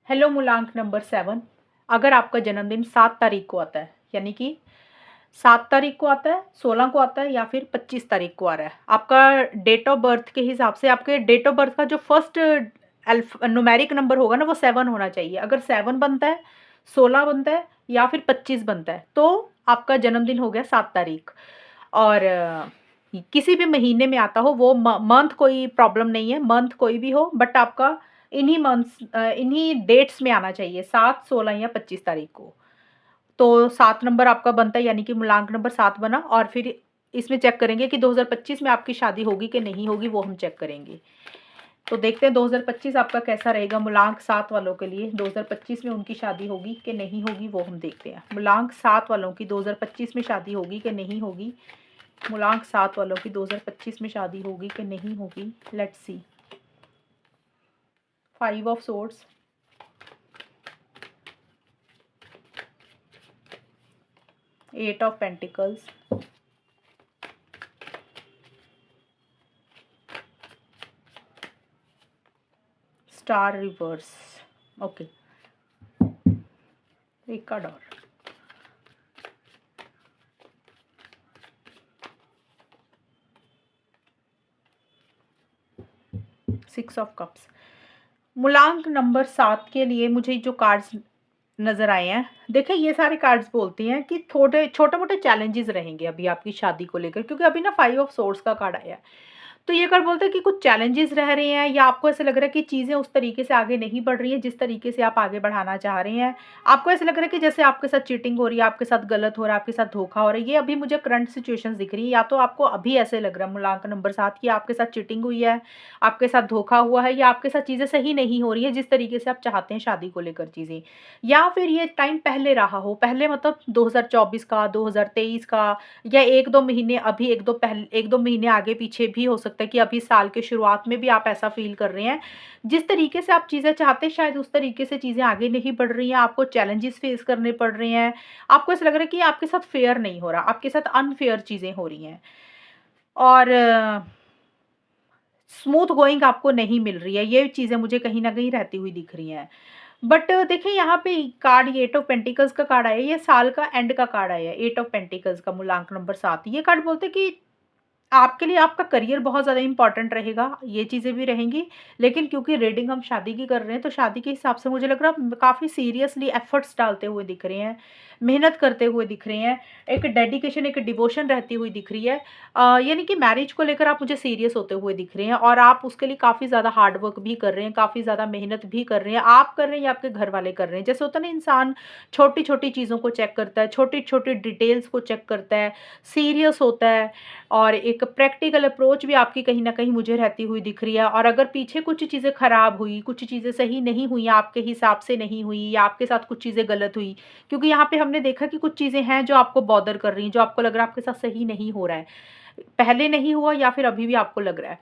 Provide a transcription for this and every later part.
Hello मूलांक number 7। अगर आपका जन्मदिन 7 तारीख को आता है, यानी कि 7 तारीख को आता है, 16 को आता है या फिर 25 तारीख को आ रहा है, आपका डेट ऑफ बर्थ के हिसाब से आपके डेट ऑफ बर्थ का जो फर्स्ट न्यूमेरिक नंबर होगा ना, वो 7 होना चाहिए। अगर 7 बनता है, 16 बनता है या फिर 25 बनता है, तो आपका जन्मदिन हो गया 7 तारीख। और किसी भी महीने में आता हो, वो मंथ कोई प्रॉब्लम नहीं है, मंथ कोई भी हो, बट आपका इन्हीं मंथ्स इन्हीं डेट्स में आना चाहिए, 7, 16 या 25 तारीख को। तो 7 नंबर आपका बनता है, यानी कि मूलांक नंबर 7 बना। और फिर इसमें चेक करेंगे कि 2025 में आपकी शादी होगी कि नहीं होगी, वो हम चेक करेंगे। तो देखते हैं 2025 आपका कैसा रहेगा मूलांक 7 वालों के लिए। 2025 में उनकी शादी होगी कि नहीं होगी, वो हम देखते हैं। मूलांक 7 वालों की 2025 में शादी होगी कि नहीं होगी। मूलांक 7 वालों की 2025 में शादी होगी कि नहीं होगी। Let's see. 5 of swords, 8 of pentacles, star reverse. Okay, एक कार्ड और, 6 ऑफ कप्स। मूलांक नंबर 7 के लिए मुझे जो कार्ड्स नज़र आए हैं, देखिए ये सारे कार्ड्स बोलते हैं कि थोड़े छोटे मोटे चैलेंजेस रहेंगे अभी आपकी शादी को लेकर, क्योंकि अभी ना 5 ऑफ सोर्ड्स का कार्ड आया है। तो ये कार्ड बोलते हैं कि कुछ चैलेंजेस रह रहे हैं, या आपको ऐसा लग रहा है कि चीज़ें उस तरीके से आगे नहीं बढ़ रही हैं जिस तरीके से आप आगे बढ़ाना चाह रहे हैं। आपको ऐसा लग रहा है कि जैसे आपके साथ चीटिंग हो रही है, आपके साथ गलत हो रहा है, आपके साथ धोखा हो रहा है। ये अभी मुझे करंट सिचुएशंस दिख रही है, या तो आपको अभी ऐसे लग रहा है मूलांक नंबर 7 की आपके साथ चीटिंग हुई है, आपके साथ धोखा हुआ है, या आपके साथ चीज़ें सही नहीं हो रही है जिस तरीके से आप चाहते हैं शादी को लेकर चीज़ें। या फिर ये टाइम पहले रहा हो, पहले मतलब 2024 का, 2023 का, या 1-2 महीने अभी, 1-2 महीने आगे पीछे भी हो सकता है कि अभी साल के शुरुआत में भी आप ऐसा फ़ील कर रहे हैं। जिस तरीके से आप चीज़ें चाहते हैं, शायद उस तरीके से चीज़ें आगे नहीं बढ़ रही हैं, आपको चैलेंजेस फ़ेस करने पड़ रहे हैं। आपको ऐसा लग रहा है कि आपके साथ फ़ेयर नहीं हो रहा, आपके साथ अनफ़ेयर चीज़ें हो रही हैं। और स्मूथ गोइंग आपको नहीं मिल रही है, ये चीज़ें मुझे कहीं न कहीं रहती हुई दिख रही हैं। बट देखिए यहाँ पे कार्ड, ये 8 ऑफ पेंटिकल्स का कार्ड आया है, ये साल का एंड का कार्ड आया है, 8 ऑफ पेंटिकल्स का मूलांक नंबर 7। ये कार्ड बोलते हैं कि आपके लिए आपका करियर बहुत ज़्यादा इम्पोर्टेंट रहेगा, ये चीज़ें भी रहेंगी। लेकिन क्योंकि रीडिंग हम शादी की कर रहे हैं, तो शादी के हिसाब से मुझे लग रहा है आप काफ़ी सीरियसली एफर्ट्स डालते हुए दिख रहे हैं, मेहनत करते हुए दिख रहे हैं, एक डेडिकेशन, एक डिवोशन रहती हुई दिख रही है। यानी कि मैरिज को लेकर आप मुझे सीरियस होते हुए दिख रहे हैं, और आप उसके लिए काफ़ी ज़्यादा हार्ड वर्क भी कर रहे हैं, काफ़ी ज़्यादा मेहनत भी कर रहे हैं। आप कर रहे हैं या आपके घर वाले कर रहे हैं? जैसे होता है ना, इंसान छोटी-छोटी चीज़ों को चेक करता है, छोटी-छोटी डिटेल्स को चेक करता है, सीरियस होता है, और एक प्रैक्टिकल अप्रोच भी आपकी कहीं न कहीं मुझे रहती हुई दिख रही है। और अगर पीछे कुछ चीज़ें खराब हुई, कुछ चीज़ें सही नहीं हुई, आपके हिसाब से नहीं हुई, या आपके साथ कुछ चीज़ें गलत हुई, क्योंकि यहाँ पे हमने देखा कि कुछ चीज़ें हैं जो आपको बॉदर कर रही हैं, जो आपको लग रहा है आपके साथ सही नहीं हो रहा है। पहले नहीं हुआ या फिर अभी भी आपको लग रहा है।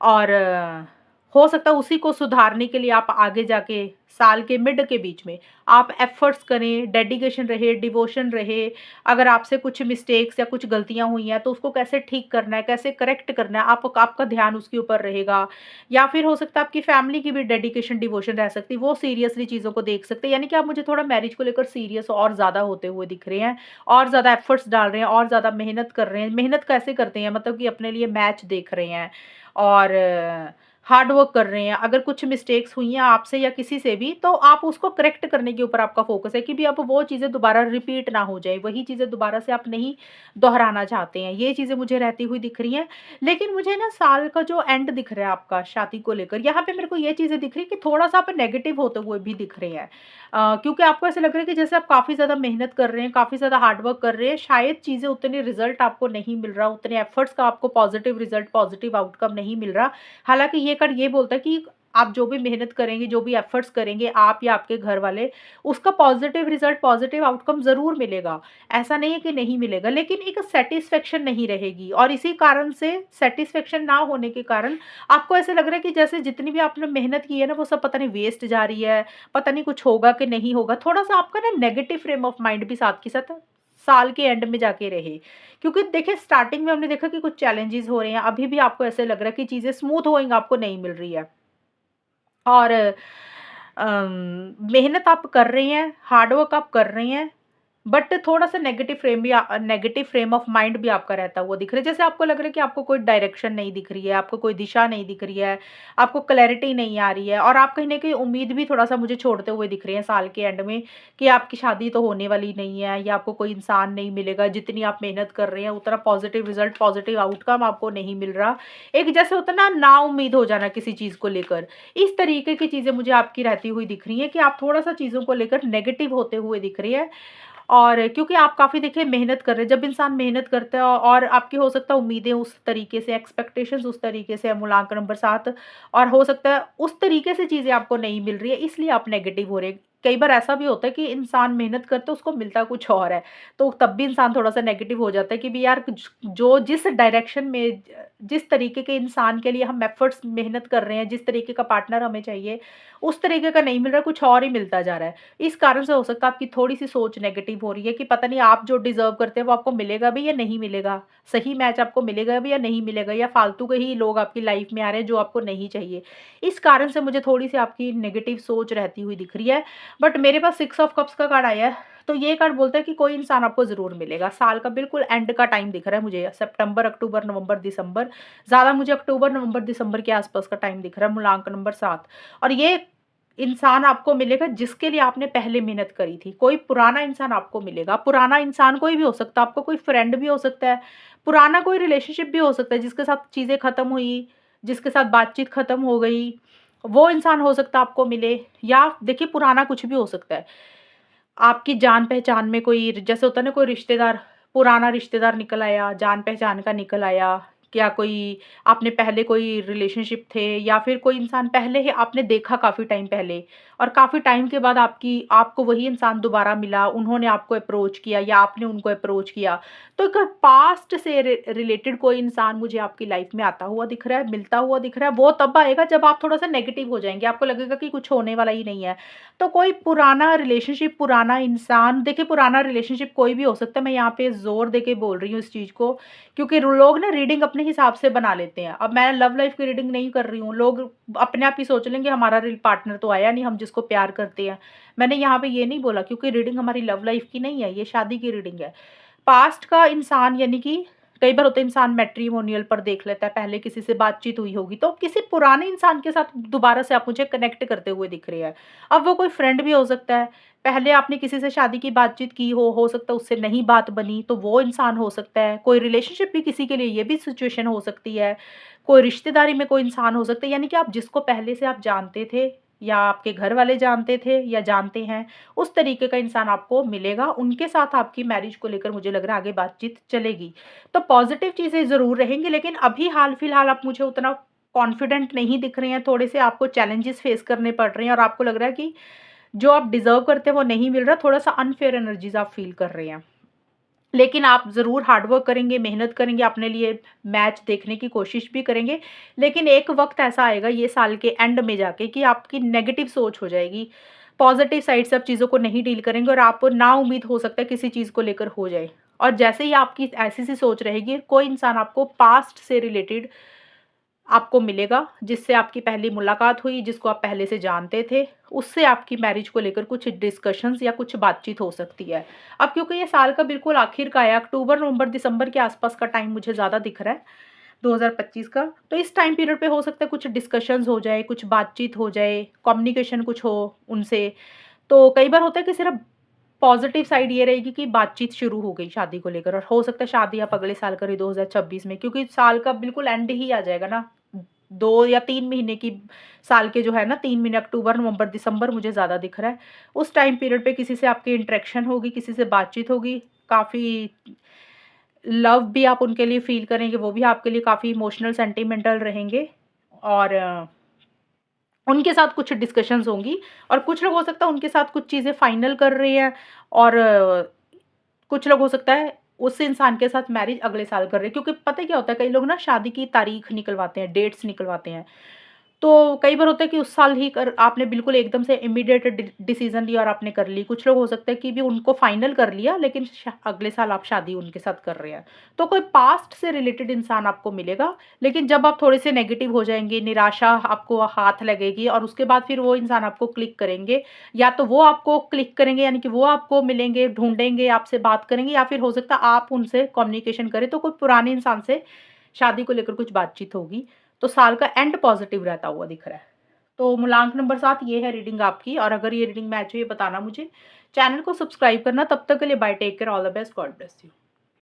और हो सकता है उसी को सुधारने के लिए आप आगे जाके साल के मिड के बीच में आप एफर्ट्स करें, डेडिकेशन रहे, डिवोशन रहे। अगर आपसे कुछ मिस्टेक्स या कुछ गलतियाँ हुई हैं, तो उसको कैसे ठीक करना है, कैसे करेक्ट करना है, आप आपका ध्यान उसके ऊपर रहेगा। या फिर हो सकता है आपकी फैमिली की भी डेडिकेशन, डिवोशन रह सकती है, वो सीरियसली चीज़ों को देख सकते हैं। यानी कि आप मुझे थोड़ा मैरिज को लेकर सीरियस और ज़्यादा होते हुए दिख रहे हैं, और ज़्यादा एफर्ट्स डाल रहे हैं, और ज़्यादा मेहनत कर रहे हैं। मेहनत कैसे करते हैं, मतलब कि अपने लिए मैच देख रहे हैं, और हार्ड वर्क कर रहे हैं। अगर कुछ मिस्टेक्स हुई हैं आपसे या किसी से भी, तो आप उसको करेक्ट करने के ऊपर आपका फोकस है कि भी अब वो चीज़ें दोबारा रिपीट ना हो जाए, वही चीज़ें दोबारा से आप नहीं दोहराना चाहते हैं। ये चीज़ें मुझे रहती हुई दिख रही हैं। लेकिन मुझे ना साल का जो एंड दिख रहा है आपका शादी को लेकर, यहाँ पे मेरे को ये चीज़ें दिख रही है कि थोड़ा-सा आप नेगेटिव होते हुए भी दिख रहे हैं। क्योंकि आपको ऐसा लग रहा है कि जैसे आप काफ़ी ज़्यादा मेहनत कर रहे हैं, काफ़ी ज़्यादा हार्ड वर्क कर रहे हैं, शायद चीज़ें उतने रिज़ल्ट आपको नहीं मिल रहा, उतने एफर्ट्स का आपको पॉजिटिव रिज़ल्ट, पॉजिटिव आउटकम नहीं मिल रहा। हालाँकि ये कार्ड ये बोलता है कि आप जो भी मेहनत करेंगे, जो भी एफर्ट्स करेंगे, आप या आपके घर वाले, उसका पॉजिटिव रिज़ल्ट, पॉजिटिव आउटकम ज़रूर मिलेगा। ऐसा नहीं है कि नहीं मिलेगा, लेकिन एक सैटिस्फैक्शन नहीं रहेगी, और इसी कारण से सैटिस्फैक्शन ना होने के कारण आपको ऐसा लग रहा है कि जैसे जितनी भी आपने मेहनत की है ना, वो सब पता नहीं वेस्ट जा रही है, पता नहीं कुछ होगा कि नहीं होगा। थोड़ा-सा आपका ना नेगेटिव फ्रेम ऑफ माइंड भी साथ के साथ साल के एंड में जाके रहे। क्योंकि देखिए स्टार्टिंग में हमने देखा कि कुछ चैलेंजेस हो रहे हैं, अभी भी आपको ऐसे लग रहा है कि चीज़ें स्मूथ गोइंग आपको नहीं मिल रही है। और मेहनत आप कर रहे हैं, हार्ड वर्क आप कर रहे हैं, बट थोड़ा-सा नेगेटिव फ्रेम ऑफ माइंड भी आपका रहता हुआ दिख रहा है। जैसे आपको लग रहा है कि आपको कोई डायरेक्शन नहीं दिख रही है, आपको कोई दिशा नहीं दिख रही है, आपको क्लैरिटी नहीं आ रही है और आप कहीं न कहीं उम्मीद भी थोड़ा-सा मुझे छोड़ते हुए दिख रहे हैं साल के एंड में कि आपकी शादी तो होने वाली नहीं है या आपको कोई इंसान नहीं मिलेगा, जितनी आप मेहनत कर रहे हैं उतना पॉजिटिव रिज़ल्ट, पॉजिटिव आउटकम आपको नहीं मिल रहा। एक जैसे होता है ना, नाउम्मीद हो जाना किसी चीज़ को लेकर, इस तरीके की चीज़ें मुझे आपकी रहती हुई दिख रही हैं कि आप थोड़ा-सा चीज़ों को लेकर नेगेटिव होते हुए दिख रही है। और क्योंकि आप काफ़ी देखिए मेहनत कर रहे हैं, जब इंसान मेहनत करता है और आपकी हो सकता है उम्मीदें उस तरीके से, एक्सपेक्टेशंस उस तरीके से है, मूलांकन नंबर 7 और हो सकता है उस तरीके से चीज़ें आपको नहीं मिल रही है, इसलिए आप नेगेटिव हो रहे हैं। कई बार ऐसा भी होता है कि इंसान मेहनत करता है, उसको मिलता कुछ और है, तो तब भी इंसान थोड़ा-सा नेगेटिव हो जाता है कि भी यार जो जिस डायरेक्शन में जिस तरीके के इंसान के लिए हम एफर्ट्स मेहनत कर रहे हैं, जिस तरीके का पार्टनर हमें चाहिए, उस तरीके का नहीं मिल रहा, कुछ और ही मिलता जा रहा है। इस कारण से हो सकता है आपकी थोड़ी-सी सोच नेगेटिव हो रही है कि पता नहीं आप जो डिज़र्व करते हैं वो आपको मिलेगा भी या नहीं मिलेगा। सही मैच आपको मिलेगा भी या नहीं मिलेगा या फालतू के ही लोग आपकी लाइफ़ में आ रहे हैं जो आपको नहीं चाहिए। इस कारण से मुझे थोड़ी-सी आपकी नेगेटिव सोच रहती हुई दिख रही है। बट मेरे पास 6 ऑफ कप्स का कार्ड आया है, तो ये कार्ड बोलता है कि कोई इंसान आपको ज़रूर मिलेगा। साल का बिल्कुल एंड का टाइम दिख रहा है मुझे, सितंबर, अक्टूबर, नवंबर, दिसंबर। ज़्यादा मुझे अक्टूबर, नवंबर, दिसंबर के आस-पास का टाइम दिख रहा है, मूलांक नंबर 7। और ये इंसान आपको मिलेगा जिसके लिए आपने पहले मेहनत करी थी। कोई पुराना इंसान आपको मिलेगा। पुराना इंसान कोई भी हो सकता है, आपका कोई फ्रेंड भी हो सकता है, पुराना कोई रिलेशनशिप भी हो सकता है जिसके साथ चीज़ें खत्म हुई, जिसके साथ बातचीत खत्म हो गई, वो इंसान हो सकता है आपको मिले या देखिए पुराना कुछ भी हो सकता है। आपकी जान-पहचान में कोई जैसे होता है ना, कोई रिश्तेदार, पुराना रिश्तेदार निकल आया, जान-पहचान का निकल आया, क्या कोई आपने पहले कोई रिलेशनशिप थे या फिर कोई इंसान पहले ही आपने देखा काफ़ी टाइम पहले और काफ़ी टाइम के बाद आपको वही इंसान दोबारा मिला, उन्होंने आपको अप्रोच किया या आपने उनको अप्रोच किया। तो एक पास्ट से रिलेटेड कोई इंसान मुझे आपकी लाइफ़ में आता हुआ दिख रहा है, मिलता हुआ दिख रहा है, वो तब आएगा जब आप थोड़ा-सा नेगेटिव हो जाएँगे, आपको लगेगा कि कुछ होने वाला ही नहीं है। तो कोई पुराना रिलेशनशिप, पुराना इंसान, देखिए पुराना रिलेशनशिप कोई भी हो सकता है, मैं यहाँ पे ज़ोर देके बोल रही हूँ इस चीज़ को, क्योंकि लोग ना रीडिंग अपने हिसाब से बना लेते हैं। अब मैं लव लाइफ की रीडिंग नहीं कर रही हूँ, लोग अपने आप ही सोच लेंगे हमारा पार्टनर तो आया नहीं, हम जिसको प्यार करते हैं। मैंने यहाँ पे ये नहीं बोला, क्योंकि रीडिंग हमारी लव लाइफ की नहीं है, ये शादी की रीडिंग है। पास्ट का इंसान यानी कि कई बार होता है इंसान मैट्रिमोनियल पर देख लेता है, पहले किसी से बातचीत हुई होगी, तो किसी पुराने इंसान के साथ दोबारा से आप मुझे कनेक्ट करते हुए दिख रहे हैं। अब वो कोई फ्रेंड भी हो सकता है, पहले आपने किसी से शादी की बातचीत की हो सकता है उससे नहीं बात बनी, तो वो इंसान हो सकता है। कोई रिलेशनशिप भी किसी के लिए ये भी सिचुएशन हो सकती है। कोई रिश्तेदारी में कोई इंसान हो सकता है, यानी कि आप जिसको पहले से आप जानते थे या आपके घर वाले जानते थे या जानते हैं, उस तरीके का इंसान आपको मिलेगा। उनके साथ आपकी मैरिज को लेकर मुझे लग रहा है आगे बातचीत चलेगी। तो पॉज़िटिव चीज़ें ज़रूर रहेंगी, लेकिन अभी हाल-फिलहाल आप मुझे उतना कॉन्फिडेंट नहीं दिख रहे हैं, थोड़े-से आपको चैलेंजेस फेस करने पड़ रहे हैं और आपको लग रहा है कि जो आप डिज़र्व करते हैं वो नहीं मिल रहा, थोड़ा-सा अनफेयर एनर्जीज़ आप फ़ील कर रहे हैं। लेकिन आप ज़रूर हार्ड वर्क करेंगे, मेहनत करेंगे, अपने लिए मैच देखने की कोशिश भी करेंगे। लेकिन एक वक़्त ऐसा आएगा ये साल के एंड में जाके कि आपकी नेगेटिव सोच हो जाएगी। पॉज़िटिव साइड से आप चीज़ों को नहीं डील करेंगे और आप नाउम्मीद हो सकता है किसी चीज़ को लेकर हो जाए। और जैसे ही आपकी ऐसी-सी सोच रहेगी, कोई इंसान आपको पास्ट से रिलेटेड आपको मिलेगा, जिससे आपकी पहली मुलाकात हुई, जिसको आप पहले से जानते थे, उससे आपकी मैरिज को लेकर कुछ डिस्कशंस या कुछ बातचीत हो सकती है। अब क्योंकि ये साल का बिल्कुल आखिर का है, अक्टूबर, नवंबर, दिसंबर के आसपास का टाइम मुझे ज़्यादा दिख रहा है, 2025 का। तो इस टाइम पीरियड पे हो सकता है कुछ डिस्कशंस हो जाए, कुछ बातचीत हो जाए, कम्युनिकेशन कुछ हो उनसे। तो कई बार होता है कि सिर्फ पॉज़िटिव साइड ये रहेगी कि बातचीत शुरू हो गई शादी को लेकर और हो सकता है शादी आप अगले साल करें 2026 में, क्योंकि साल का बिल्कुल एंड ही आ जाएगा ना। 2 या 3 महीने की साल के जो है ना, 3 महीने अक्टूबर, नवंबर, दिसंबर मुझे ज़्यादा दिख रहा है। उस टाइम पीरियड पे किसी से आपकी इंटरेक्शन होगी, किसी से बातचीत होगी, काफ़ी लव भी आप उनके लिए फ़ील करेंगे, वो भी आपके लिए काफ़ी इमोशनल, सेंटिमेंटल रहेंगे और उनके साथ कुछ डिस्कशंस होंगी और कुछ लोग हो सकता है उनके साथ कुछ चीज़ें फाइनल कर रहे हैं और कुछ लोग हो सकता है उस इंसान के साथ मैरिज अगले साल कर रहे हैं, क्योंकि पता है क्या होता है, कई लोग ना शादी की तारीख निकलवाते हैं, डेट्स निकलवाते हैं। तो कई बार होता है कि उस साल ही कर आपने बिल्कुल एकदम से इमीडिएट डिसीज़न लिया और आपने कर ली। कुछ लोग हो सकता है कि भी उनको फाइनल कर लिया लेकिन अगले साल आप शादी उनके साथ कर रहे हैं। तो कोई पास्ट से रिलेटेड इंसान आपको मिलेगा, लेकिन जब आप थोड़े से नेगेटिव हो जाएँगे, निराशा आपको हाथ लगेगी और उसके बाद फिर वो इंसान आपको क्लिक करेंगे, या तो वो आपको क्लिक करेंगे यानी कि वो आपको मिलेंगे, ढूँढेंगे, आपसे बात करेंगे, या फिर हो सकता है आप उनसे कम्युनिकेशन करें, तो कोई पुराने इंसान से शादी को लेकर कुछ बातचीत होगी। तो साल का एंड पॉज़िटिव रहता हुआ दिख रहा है। तो मूलांक नंबर 7 ये है रीडिंग आपकी, और अगर ये रीडिंग मैच हो ये बताना मुझे। चैनल को सब्सक्राइब करना। तब तक के लिए bye, take care, all the best, God bless you.